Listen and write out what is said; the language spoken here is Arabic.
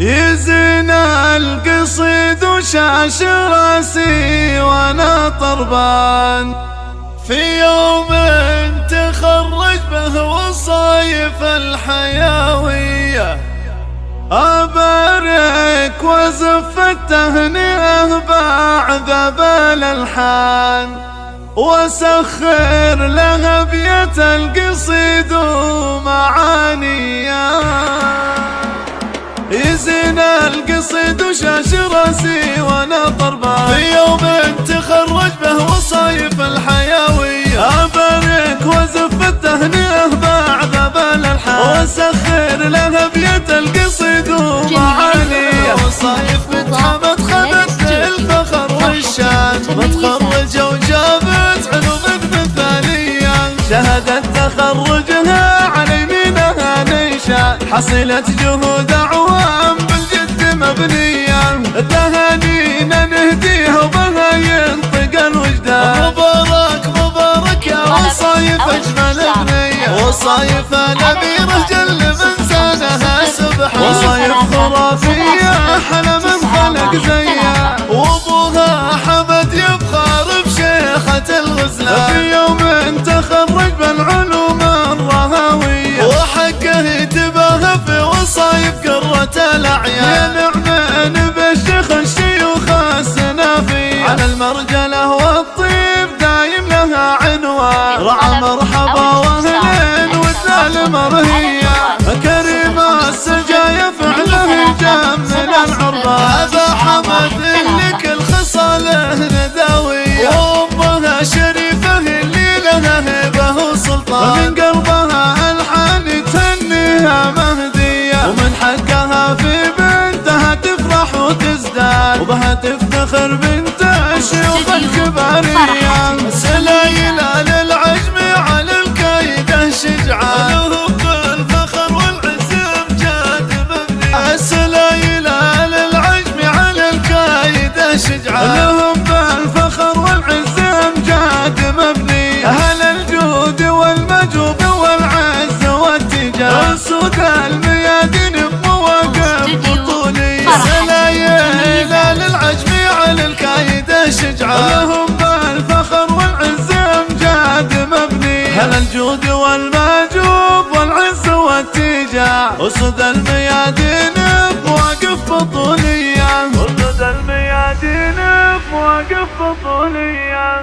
يزين القصيد وشاش راسي وانا طربان في يوم تخرج به وصايف الحيوية. أبارك وزف التهنئة بعذب الألحان وسخر لها بيت القصيد ومعانيا. يزين القصيد وشاش راسي وانا طربان في يوم تخرج به وصايف الحيوية. أبارك وزف التهنئة بعذب الألحان وسخر لها بيت القصيد ومعانية. وصايف بنت حمد خذت الفخر والشان متخرجة وجابت علوم مثالية. شهدت تخرجها على يمينها نيشان حصلت جهود أعوام بالجد مبنية. تهانينا نهديها وبها ينطق الوجدان. مبارك مبارك يا وصايف أجمل بنية. وصايف الأميرة جل من زانها سبحان. وصايف خرافية أحلى من خلق زيها. وأبوها حمد يفخر بشيخة الغزلان في يوم تخرج بالعلوم الرهوية. وحقه تباهى في وصايف قرة الأعيان. يا نعمان بالشيخ الشيوخ السنافية. على المرجلة والطيب دايم لها عنوان. رعى مرحبا واهلين والثال مرهية. كريمة السجايا فعله جمل العربان. هذا حمد اللي كل خصاله نداوية. وأمها شريفة اللي لها هبة وسلطان. من قلبها الحان تهنيها مهدية. ومن حقها في بنتها تفرح وتزداد. وبها تفتخر بنت الشيوخ الكبارية. سلايل للعجم على الكايدة شجعان. لهم بالفخر والعز امجاد مبني. السلايل للعجم على الكايدة شجعان. لهم بالفخر والعز امجاد مبني. أهل الجود والمجوب والعز والتجار. أسود الميادين بمواقف بطولية. سلايل للعجم على الكايدة شجعان. لهم بالفخر والعز امجاد مبني. أهل الجود والمجوب والعز والتجار. أسود الميادين بمواقف بطولية. أسود الميادين بمواقف بطولية.